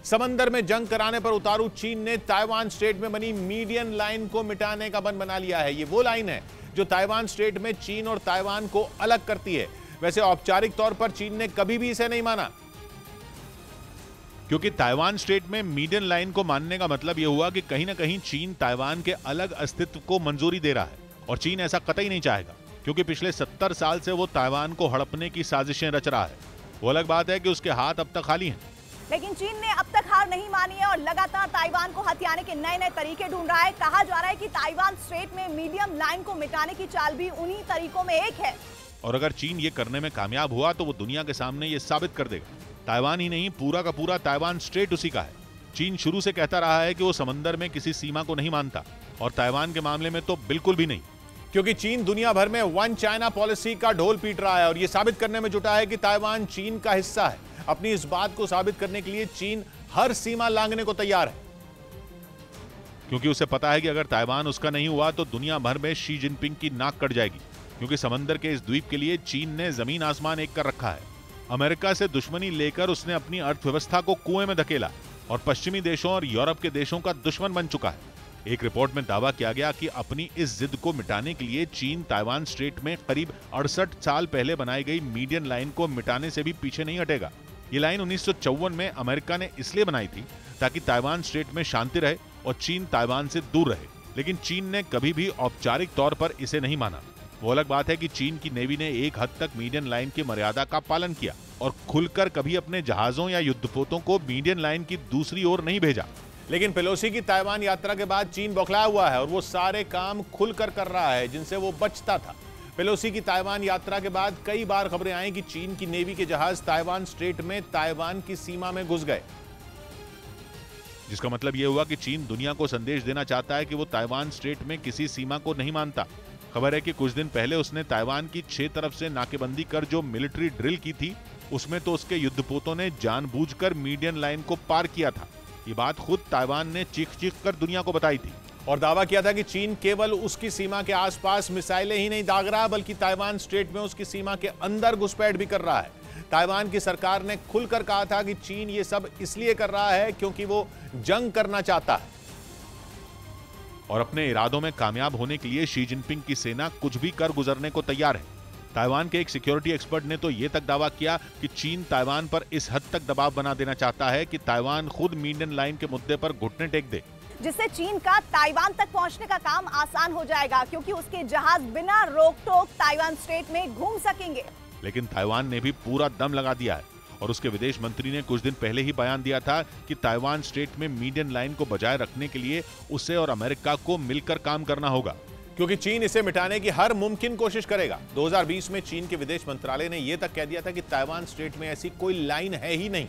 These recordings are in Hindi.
समंदर में जंग कराने पर उतारू चीन ने ताइवान स्ट्रेट में बनी मीडियन लाइन को मिटाने का मन बना लिया है। ये वो लाइन है जो ताइवान स्ट्रेट में चीन और ताइवान को अलग करती है। वैसे औपचारिक तौर पर चीन ने कभी भी इसे नहीं माना, क्योंकि ताइवान स्ट्रेट में मीडियन लाइन को मानने का मतलब यह हुआ कि कहीं ना कहीं चीन ताइवान के अलग अस्तित्व को मंजूरी दे रहा है, और चीन ऐसा कतई नहीं चाहेगा, क्योंकि पिछले 70 साल से वो ताइवान को हड़पने की साजिशें रच रहा है। वो अलग बात है कि उसके हाथ अब तक खाली हैं। लेकिन चीन ने अब तक हार नहीं मानी है और लगातार ताइवान को हथियाने के नए नए तरीके ढूंढ रहा है। कहा जा रहा है कि ताइवान स्ट्रेट में मीडियम लाइन को मिटाने की चाल भी उन्हीं तरीकों में एक है। और अगर चीन ये करने में कामयाब हुआ तो वो दुनिया के सामने ये साबित कर देगा, ताइवान ही नहीं पूरा का पूरा ताइवान स्ट्रेट उसी का है। चीन शुरू से कहता रहा है कि वो समंदर में किसी सीमा को नहीं मानता, और ताइवान के मामले में तो बिल्कुल भी नहीं, क्योंकि चीन दुनिया भर में वन चाइना पॉलिसी का ढोल पीट रहा है और ये साबित करने में जुटा है कि ताइवान चीन का हिस्सा है। अपनी इस बात को साबित करने के लिए चीन हर सीमा लांघने को तैयार है, क्योंकि उसे पता है कि अगर ताइवान उसका नहीं हुआ तो दुनिया भर में शी जिनपिंग की नाक कट जाएगी, क्योंकि समंदर के इस द्वीप के लिए चीन ने जमीन आसमान एक कर रखा है। अमेरिका से दुश्मनी लेकर उसने अपनी अर्थव्यवस्था को कुएं में धकेला और पश्चिमी देशों और यूरोप के देशों का दुश्मन बन चुका है। एक रिपोर्ट में दावा किया गया कि अपनी इस जिद को मिटाने के लिए चीन ताइवान स्ट्रेट में करीब 68 साल पहले बनाई गई मीडियन लाइन को मिटाने से भी पीछे नहीं हटेगा। ये लाइन 1954 में अमेरिका ने इसलिए बनाई थी ताकि ताइवान स्ट्रेट में शांति रहे और चीन ताइवान से दूर रहे, लेकिन चीन ने कभी भी औपचारिक तौर पर इसे नहीं माना। वो अलग बात है कि चीन की नेवी ने एक हद तक मीडियन लाइन की मर्यादा का पालन किया और खुलकर कभी अपने जहाजों या युद्धपोतों को मीडियन लाइन की दूसरी ओर नहीं भेजा। लेकिन पेलोसी की ताइवान यात्रा के बाद चीन बौखलाया हुआ है और वो सारे काम खुलकर कर रहा है जिनसे वो बचता था। पेलोसी की ताइवान यात्रा के बाद कई बार खबरें आई कि चीन की नेवी के जहाज ताइवान स्ट्रेट में ताइवान की सीमा में घुस गए, जिसका मतलब यह हुआ कि चीन दुनिया को संदेश देना चाहता है कि वो ताइवान स्ट्रेट में किसी सीमा को नहीं मानता। खबर है कि कुछ दिन पहले उसने ताइवान की 6 तरफ से नाकेबंदी कर जो मिलिट्री ड्रिल की थी, उसमें तो उसके युद्धपोतों ने जानबूझकर मीडियन लाइन को पार किया था। ये बात खुद ताइवान ने चीख चीख कर दुनिया को बताई थी और दावा किया था कि चीन केवल उसकी सीमा के आसपास मिसाइलें ही नहीं दाग रहा, बल्कि ताइवान स्ट्रेट में उसकी सीमा के अंदर घुसपैठ भी कर रहा है। ताइवान की सरकार ने खुलकर कहा था कि चीन ये सब इसलिए कर रहा है क्योंकि वो जंग करना चाहता है और अपने इरादों में कामयाब होने के लिए शी जिनपिंग की सेना कुछ भी कर गुजरने को तैयार है। ताइवान के एक सिक्योरिटी एक्सपर्ट ने तो यह तक दावा किया कि चीन ताइवान पर इस हद तक दबाव बना देना चाहता है कि ताइवान खुद मीडियन लाइन के मुद्दे पर घुटने टेक दे, जिससे चीन का ताइवान तक पहुंचने का काम आसान हो जाएगा, क्योंकि उसके जहाज बिना रोक टोक ताइवान स्ट्रेट में घूम सकेंगे। लेकिन ताइवान ने भी पूरा दम लगा दिया है और उसके विदेश मंत्री ने कुछ दिन पहले ही बयान दिया था कि ताइवान स्ट्रेट में मीडियन लाइन को बजाय रखने के लिए उसे और अमेरिका को मिलकर काम करना होगा, क्योंकि चीन इसे मिटाने की हर मुमकिन कोशिश करेगा। 2020 में चीन के विदेश मंत्रालय ने यह तक कह दिया था कि ताइवान स्ट्रेट में ऐसी कोई लाइन है ही नहीं,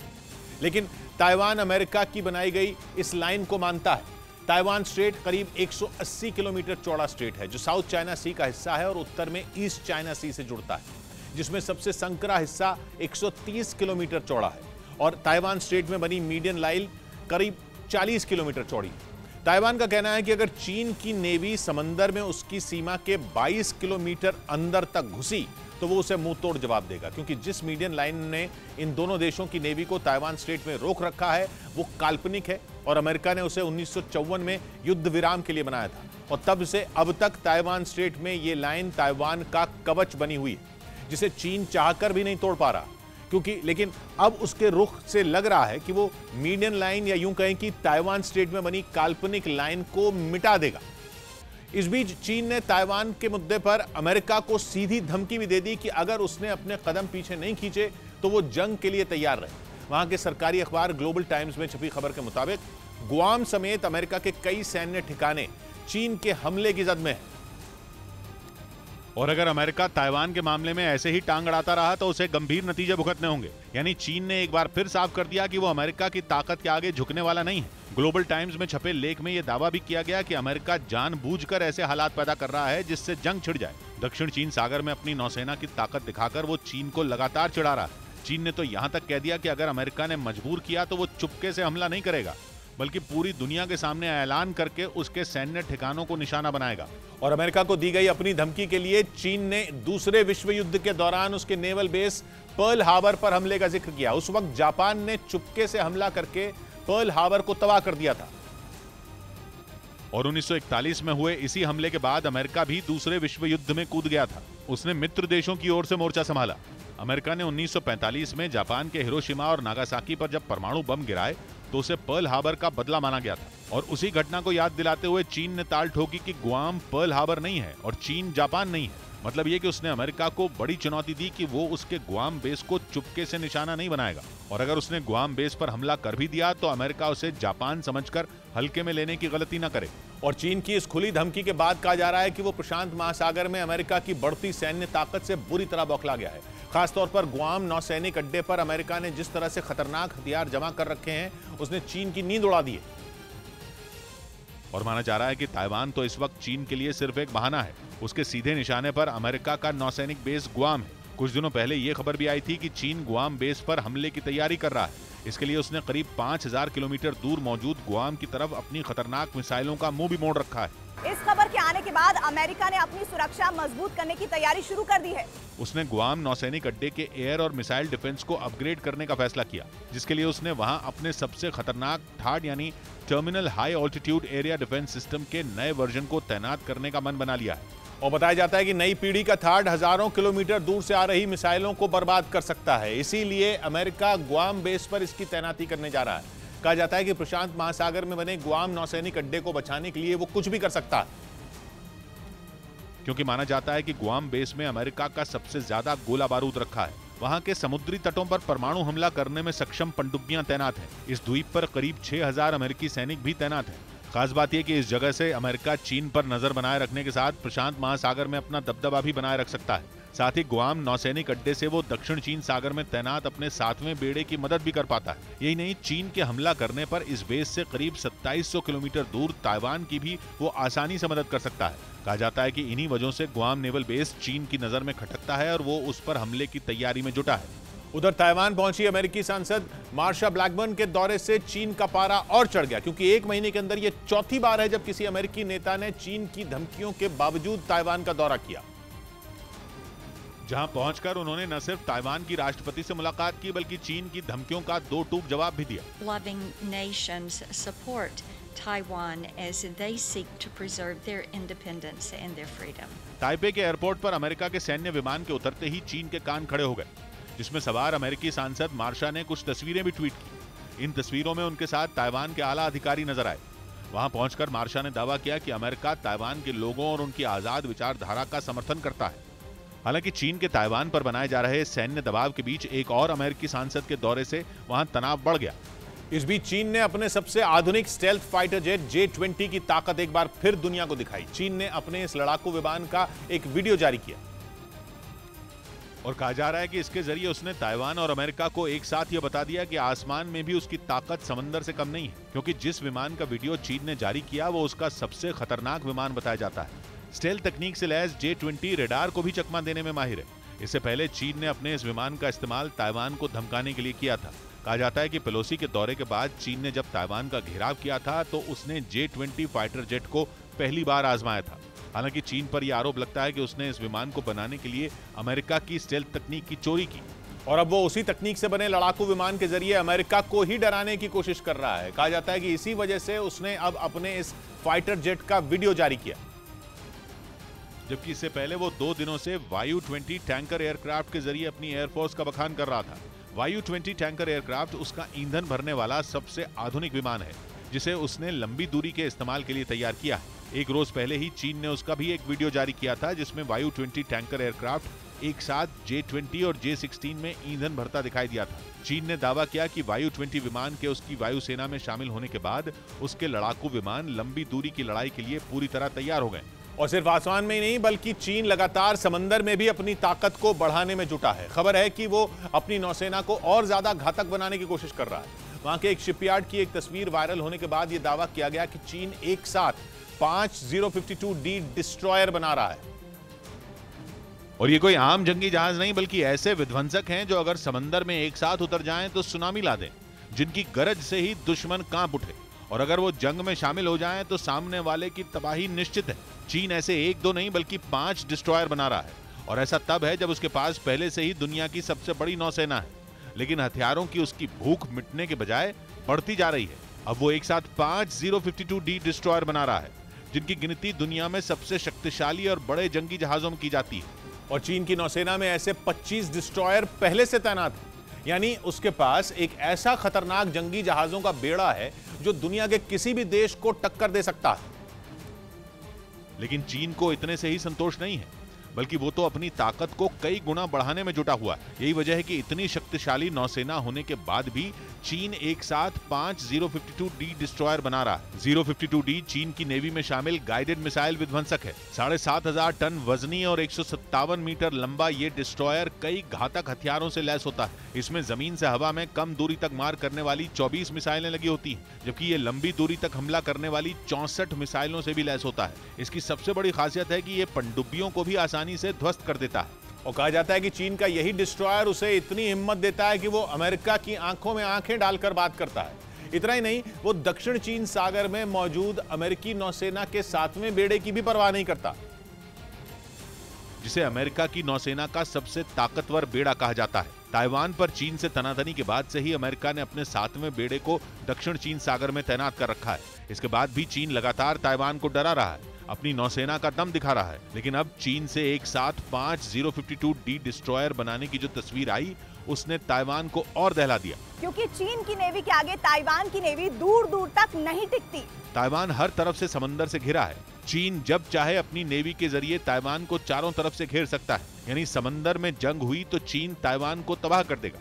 लेकिन ताइवान अमेरिका की बनाई गई इस लाइन को मानता है। ताइवान स्ट्रेट करीब 180 किलोमीटर चौड़ा स्ट्रेट है जो साउथ चाइना सी का हिस्सा है और उत्तर में ईस्ट चाइना सी से जुड़ता है, जिसमें सबसे संकरा हिस्सा 130 किलोमीटर चौड़ा है और ताइवान स्ट्रेट में बनी मीडियन लाइन करीब 40 किलोमीटर चौड़ी है। ताइवान का कहना है कि अगर चीन की नेवी समंदर में उसकी सीमा के 22 किलोमीटर अंदर तक घुसी तो वो उसे मुंह तोड़ जवाब देगा, क्योंकि जिस मीडियन लाइन ने इन दोनों देशों की नेवी को ताइवान स्ट्रेट में रोक रखा है वो काल्पनिक है और अमेरिका ने उसे 1954 में युद्ध विराम के लिए बनाया था और तब से अब तक ताइवान स्ट्रेट में ये लाइन ताइवान का कवच बनी हुई है, जिसे चीन चाहकर भी नहीं तोड़ पा रहा, क्योंकि लेकिन अब उसके रुख से लग रहा है कि वो मीडियन लाइन या यूं कहें कि ताइवान स्ट्रेट में बनी काल्पनिक लाइन को मिटा देगा। इस बीच चीन ने ताइवान के मुद्दे पर अमेरिका को सीधी धमकी भी दे दी कि अगर उसने अपने कदम पीछे नहीं खींचे तो वो जंग के लिए तैयार रहे। वहां के सरकारी अखबार ग्लोबल टाइम्स में छपी खबर के मुताबिक गुआम समेत अमेरिका के कई सैन्य ठिकाने चीन के हमले की जद में है और अगर अमेरिका ताइवान के मामले में ऐसे ही टांग अड़ाता रहा तो उसे गंभीर नतीजे भुगतने होंगे। यानी चीन ने एक बार फिर साफ कर दिया कि वो अमेरिका की ताकत के आगे झुकने वाला नहीं है। ग्लोबल टाइम्स में छपे लेख में यह दावा भी किया गया कि अमेरिका जानबूझकर ऐसे हालात पैदा कर रहा है जिससे जंग छिड़ जाए। दक्षिण चीन सागर में अपनी नौसेना की ताकत दिखाकर वो चीन को लगातार चिढ़ा रहा है। चीन ने तो यहां तक कह दिया कि अगर अमेरिका ने मजबूर किया तो वो चुपके से हमला नहीं करेगा, बल्कि पूरी दुनिया के सामने ऐलान करके उसके सैन्य ठिकानों को निशाना बनाएगा। और अमेरिका को दी गई अपनी धमकी के लिए चीन ने दूसरे विश्व युद्ध के दौरान उसके नेवल बेस पर्ल हार्बर पर हमले का जिक्र किया। उस वक्त जापान ने चुपके से हमला करके पर्ल हार्बर को तबाह कर दिया था। और 1941 में हुए इसी हमले के बाद अमेरिका भी दूसरे विश्व युद्ध में कूद गया था। उसने मित्र देशों की ओर से मोर्चा संभाला। अमेरिका ने 1945 में जापान के हिरोशिमा और नागासाकी पर जब परमाणु बम गिराए तो उसे पर्ल हार्बर का बदला माना गया था। और उसी घटना को याद दिलाते हुए चीन ने ताल ठोकी कि गुआम पर्ल हार्बर नहीं है और चीन जापान नहीं है। मतलब ये कि उसने अमेरिका को बड़ी चुनौती दी कि वो उसके गुआम बेस को चुपके से निशाना नहीं बनाएगा, और अगर उसने गुआम बेस पर हमला कर भी दिया तो अमेरिका उसे जापान समझकर हल्के में लेने की गलती न करे। और चीन की इस खुली धमकी के बाद कहा जा रहा है कि वो प्रशांत महासागर में अमेरिका की बढ़ती सैन्य ताकत से बुरी तरह बौखला गया है। खासतौर पर गुआम नौसैनिक अड्डे पर अमेरिका ने जिस तरह से खतरनाक हथियार जमा कर रखे हैं, उसने चीन की नींद उड़ा दी है। और माना जा रहा है कि ताइवान तो इस वक्त चीन के लिए सिर्फ एक बहाना है। उसके सीधे निशाने पर अमेरिका का नौसैनिक बेस गुआम है। कुछ दिनों पहले यह खबर भी आई थी कि चीन गुआम बेस पर हमले की तैयारी कर रहा है। इसके लिए उसने करीब 5000 किलोमीटर दूर मौजूद गुआम की तरफ अपनी खतरनाक मिसाइलों का मुंह भी मोड़ रखा है। इस खबर के आने के बाद अमेरिका ने अपनी सुरक्षा मजबूत करने की तैयारी शुरू कर दी है। उसने गुआम नौसैनिक अड्डे के एयर और मिसाइल डिफेंस को अपग्रेड करने का फैसला किया, जिसके लिए उसने वहां अपने सबसे खतरनाक थार्ड यानी terminal high altitude area defence system के नए वर्जन को तैनात करने का मन बना लिया है। और बताया जाता है कि नई पीढ़ी का थार्ड हजारों किलोमीटर दूर से आ रही मिसाइलों को बर्बाद कर सकता है। इसीलिए अमेरिका गुआम बेस पर इसकी तैनाती करने जा रहा है। कहा जाता है कि प्रशांत महासागर में बने गुआम नौसैनिक अड्डे को बचाने के लिए वो कुछ भी कर सकता है, क्योंकि माना जाता है कि गुआम बेस में अमेरिका का सबसे ज्यादा गोला बारूद रखा है। वहां के समुद्री तटों पर परमाणु हमला करने में सक्षम पनडुब्बियां तैनात हैं। इस द्वीप पर करीब 6000 अमेरिकी सैनिक भी तैनात हैं। खास बात यह कि इस जगह से अमेरिका चीन पर नजर बनाए रखने के साथ प्रशांत महासागर में अपना दबदबा भी बनाए रख सकता है। साथ ही गुआम नौसैनिक अड्डे से वो दक्षिण चीन सागर में तैनात अपने 7वें बेड़े की मदद भी कर पाता है। यही नहीं, चीन के हमला करने पर इस बेस से करीब 2700 किलोमीटर दूर ताइवान की भी वो आसानी से मदद कर सकता है। कहा जाता है कि इन्हीं वजहों से गुआम नेवल बेस चीन की नजर में खटकता है और वो उस पर हमले की तैयारी में जुटा है। उधर ताइवान पहुंची अमेरिकी सांसद मार्शा ब्लैकबर्न के दौरे से चीन का पारा और चढ़ गया, क्योंकि एक महीने के अंदर यह चौथी बार है जब किसी अमेरिकी नेता ने चीन की धमकियों के बावजूद ताइवान का दौरा किया, जहां पहुंचकर उन्होंने न सिर्फ ताइवान की राष्ट्रपति से मुलाकात की बल्कि चीन की धमकियों का दो टूक जवाब भी दिया। Loving nations support Taiwan as they seek to preserve their independence and their freedom. Taipei के एयरपोर्ट पर अमेरिका के सैन्य विमान के उतरते ही चीन के कान खड़े हो गए, जिसमें सवार अमेरिकी सांसद मार्शा ने कुछ तस्वीरें भी ट्वीट की। इन तस्वीरों में उनके साथ ताइवान के आला अधिकारी नजर आए। वहां पहुंचकर मार्शा ने दावा किया कि अमेरिका ताइवान के लोगों और उनकी आजाद विचारधारा का समर्थन करता है। हालांकि चीन के ताइवान पर बनाए जा रहे सैन्य दबाव के बीच एक और अमेरिकी सांसद के दौरे से वहां तनाव बढ़ गया। इस बीच चीन ने अपने सबसे आधुनिक स्टेल्थ फाइटर जेट J-20 की ताकत एक बार फिर दुनिया को दिखाई। चीन ने अपने इस लड़ाकू विमान का एक वीडियो जारी किया और कहा जा रहा है कि इसके जरिए उसने ताइवान और अमेरिका को एक साथ यह बता दिया कि आसमान में भी उसकी ताकत समंदर से कम नहीं है, क्योंकि जिस विमान का वीडियो चीन ने जारी किया वो उसका सबसे खतरनाक विमान बताया जाता है। स्टेल्थ तकनीक से लैस J-20 रेडार को भी चकमा देने में माहिर है। इससे पहले चीन ने अपने इस विमान का इस्तेमाल ताइवान को धमकाने के लिए किया था। कहा जाता है कि पेलोसी के दौरे के बाद चीन ने जब ताइवान का घेराव किया था तो उसने J-20 फाइटर जेट को पहली बार आजमाया था। हालांकि चीन पर यह आरोप लगता है कि उसने इस विमान को बनाने के लिए अमेरिका की स्टेल्थ तकनीक की चोरी की और अब वो उसी तकनीक से बने लड़ाकू विमान के जरिए अमेरिका को ही डराने की कोशिश कर रहा है। कहा जाता है कि इसी वजह से उसने अब अपने इस फाइटर जेट का वीडियो जारी किया, जबकि इससे पहले वो 2 दिनों से वायु-20 टैंकर एयरक्राफ्ट के जरिए अपनी एयरफोर्स का बखान कर रहा था। वायु-20 टैंकर एयरक्राफ्ट उसका ईंधन भरने वाला सबसे आधुनिक विमान है, जिसे उसने लंबी दूरी के इस्तेमाल के लिए तैयार किया है। एक रोज पहले ही चीन ने उसका भी एक वीडियो जारी किया था, जिसमें वायु-20 टैंकर एयरक्राफ्ट एक साथ J-20 और J-16 में ईंधन भरता दिखाई दिया था। चीन ने दावा किया कि वायु-20 विमान के उसकी वायुसेना में शामिल होने के बाद उसके लड़ाकू विमान लंबी दूरी की लड़ाई के लिए पूरी तरह तैयार हो गए। और सिर्फ आसमान में ही नहीं बल्कि चीन लगातार समंदर में भी अपनी ताकत को बढ़ाने में जुटा है। खबर है कि वो अपनी नौसेना को और ज्यादा घातक बनाने की कोशिश कर रहा है। वहां के एक शिपयार्ड की एक तस्वीर वायरल होने के बाद यह दावा किया गया कि चीन एक साथ 5 052D डिस्ट्रॉयर बना रहा है। और ये कोई आम जंगी जहाज नहीं बल्कि ऐसे विध्वंसक हैं जो अगर समंदर में एक साथ उतर जाएं तो सुनामी ला दें, जिनकी गरज से ही दुश्मन कांप उठे, और अगर वो जंग में शामिल हो जाएं तो सामने वाले की तबाही निश्चित है। चीन ऐसे 1-2 नहीं बल्कि 5 डिस्ट्रॉयर बना रहा है, और ऐसा तब है जब उसके पास पहले से ही दुनिया की सबसे बड़ी नौसेना है। लेकिन हथियारों की उसकी भूख मिटने के बजाय बढ़ती जा रही है। अब वो एक साथ 5 052D डिस्ट्रॉयर बना रहा है, जिनकी गिनती दुनिया में सबसे शक्तिशाली और बड़े जंगी जहाजों में की जाती है। और चीन की नौसेना में ऐसे 25 डिस्ट्रॉयर पहले से तैनात हैं। यानी उसके पास एक ऐसा खतरनाक जंगी जहाजों का बेड़ा है जो दुनिया के किसी भी देश को टक्कर दे सकता है। लेकिन चीन को इतने से ही संतोष नहीं है, बल्कि वो तो अपनी ताकत को कई गुना बढ़ाने में जुटा हुआ है। यही वजह है कि इतनी शक्तिशाली नौसेना होने के बाद भी चीन एक साथ 5 052D डिस्ट्रॉयर बना रहा है। 052D चीन की नेवी में शामिल गाइडेड मिसाइल विध्वंसक है। 7,500 टन वजनी और 157 मीटर लंबा ये डिस्ट्रॉयर कई घातक हथियारों से लैस होता है। इसमें जमीन से हवा में कम दूरी तक मार करने वाली 24 मिसाइलें लगी होती हैं, जबकि ये लंबी दूरी तक हमला करने वाली 64 मिसाइलों से भी लैस होता है। इसकी सबसे बड़ी खासियत है कि ये पनडुब्बियों को भी आसानी से ध्वस्त कर देता है। और कहा जाता है कि चीन का यही डिस्ट्रॉयर उसे इतनी हिम्मत देता है कि वो अमेरिका की आंखों में आंखें डालकर बात करता है। इतना ही नहीं, वो दक्षिण चीन सागर में मौजूद अमेरिकी नौसेना के 7वें बेड़े की भी परवाह नहीं करता, जिसे अमेरिका की नौसेना का सबसे ताकतवर बेड़ा कहा जाता है। ताइवान पर चीन से तनातनी के बाद से ही अमेरिका ने अपने 7वें बेड़े को दक्षिण चीन सागर में तैनात कर रखा है। इसके बाद भी चीन लगातार ताइवान को डरा रहा है, अपनी नौसेना का दम दिखा रहा है। लेकिन अब चीन से एक साथ 5 052D डिस्ट्रॉयर बनाने की जो तस्वीर आई, उसने ताइवान को और दहला दिया। क्योंकि चीन की नेवी के आगे ताइवान की नेवी दूर दूर तक नहीं टिकती। ताइवान हर तरफ से समंदर से घिरा है। चीन जब चाहे अपनी नेवी के जरिए ताइवान को चारों तरफ से घेर सकता है। यानी समंदर में जंग हुई तो चीन ताइवान को तबाह कर देगा।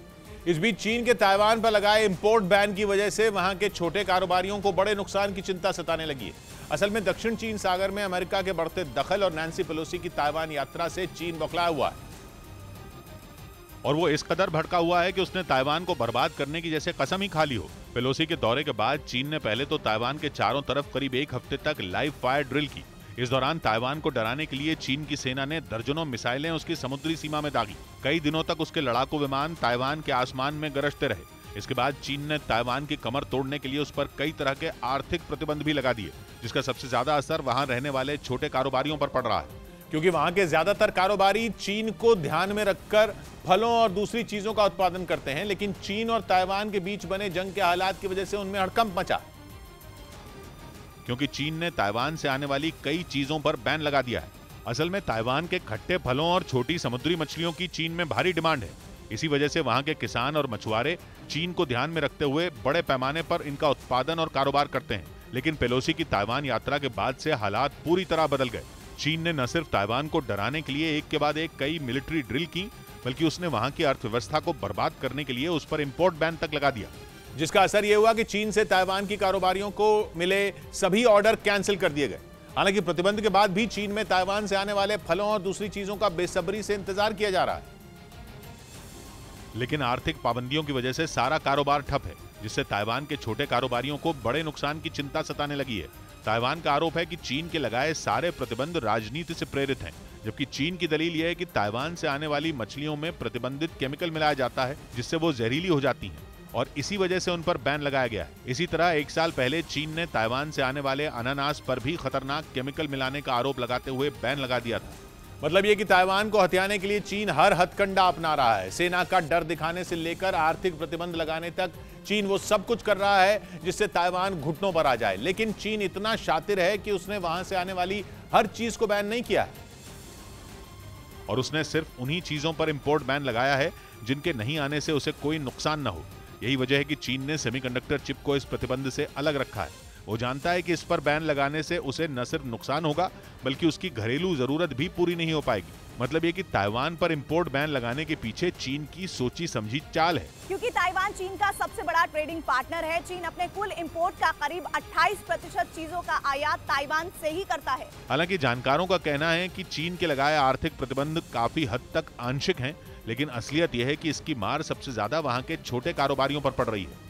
इस बीच चीन के ताइवान पर लगाए इंपोर्ट बैन की वजह से वहां के छोटे कारोबारियों को बड़े नुकसान की चिंता सताने लगी है। असल में दक्षिण चीन सागर में अमेरिका के बढ़ते दखल और नैन्सी पेलोसी की ताइवान यात्रा से चीन बौखलाया हुआ है। और वो इस कदर भड़का हुआ है कि उसने ताइवान को बर्बाद करने की जैसे कसम ही खा ली हो। पेलोसी के दौरे के बाद चीन ने पहले तो ताइवान के चारों तरफ करीब 1 हफ्ते तक लाइव फायर ड्रिल की। इस दौरान ताइवान को डराने के लिए चीन की सेना ने दर्जनों मिसाइलें उसकी समुद्री सीमा में दागी। कई दिनों तक उसके लड़ाकू विमान ताइवान के आसमान में गरजते रहे। इसके बाद चीन ने ताइवान की कमर तोड़ने के लिए उस पर कई तरह के आर्थिक प्रतिबंध भी लगा दिए, जिसका सबसे ज्यादा असर वहां रहने वाले छोटे कारोबारियों पर पड़ रहा है। क्योंकि वहां के ज्यादातर कारोबारी चीन को ध्यान में रखकर फलों और दूसरी चीजों का उत्पादन करते हैं, लेकिन चीन और ताइवान के बीच बने जंग के हालात की वजह से उनमें हड़कंप मचा, क्योंकि चीन ने ताइवान से आने वाली कई चीजों पर बैन लगा दिया है। असल में ताइवान के खट्टे फलों और छोटी समुद्री मछलियों की चीन में भारी डिमांड है। इसी वजह से वहां के किसान और मछुआरे चीन को ध्यान में रखते हुए बड़े पैमाने पर इनका उत्पादन और कारोबार करते हैं। लेकिन पेलोसी की ताइवान यात्रा के बाद से हालात पूरी तरह बदल गए। चीन ने न सिर्फ ताइवान को डराने के लिए एक के बाद एक कई मिलिट्री ड्रिल की, बल्कि उसने वहां की अर्थव्यवस्था को बर्बाद करने के लिए उस पर इंपोर्ट बैन तक लगा दिया, जिसका असर यह हुआ कि चीन से ताइवान की कारोबारियों को मिले सभी ऑर्डर कैंसिल कर दिए गए। हालांकि प्रतिबंध के बाद भी चीन में ताइवान से आने वाले फलों और दूसरी चीजों का बेसब्री से इंतजार किया जा रहा है। लेकिन आर्थिक पाबंदियों की वजह से सारा कारोबार ठप है, जिससे ताइवान के छोटे कारोबारियों को बड़े नुकसान की चिंता सताने लगी है। ताइवान का आरोप है कि चीन के लगाए सारे प्रतिबंध राजनीति से प्रेरित हैं, जबकि चीन की दलील यह है कि ताइवान से आने वाली मछलियों में प्रतिबंधित केमिकल मिलाया जाता है, जिससे वो जहरीली हो जाती हैं, और इसी वजह से उन पर बैन लगाया गया है। इसी तरह 1 साल पहले चीन ने ताइवान से आने वाले अनानास पर भी खतरनाक केमिकल मिलाने का आरोप लगाते हुए बैन लगा दिया था। मतलब ये कि ताइवान को हथियाने के लिए चीन हर हथकंडा अपना रहा है। सेना का डर दिखाने से लेकर आर्थिक प्रतिबंध लगाने तक चीन वो सब कुछ कर रहा है जिससे ताइवान घुटनों पर आ जाए। लेकिन चीन इतना शातिर है कि उसने वहां से आने वाली हर चीज को बैन नहीं किया है, और उसने सिर्फ उन्हीं चीजों पर इंपोर्ट बैन लगाया है जिनके नहीं आने से उसे कोई नुकसान न हो। यही वजह है कि चीन ने सेमीकंडक्टर चिप को इस प्रतिबंध से अलग रखा है। वो जानता है कि इस पर बैन लगाने से उसे न सिर्फ नुकसान होगा, बल्कि उसकी घरेलू जरूरत भी पूरी नहीं हो पाएगी। मतलब ये कि ताइवान पर इंपोर्ट बैन लगाने के पीछे चीन की सोची समझी चाल है। क्योंकि ताइवान चीन का सबसे बड़ा ट्रेडिंग पार्टनर है। चीन अपने कुल इंपोर्ट का करीब 28% चीजों का आयात ताइवान से ही करता है। हालांकि जानकारों का कहना है कि चीन के लगाए आर्थिक प्रतिबंध काफी हद तक आंशिक हैं, लेकिन असलियत यह है कि इसकी मार सबसे ज्यादा वहां के छोटे कारोबारियों पर पड़ रही है।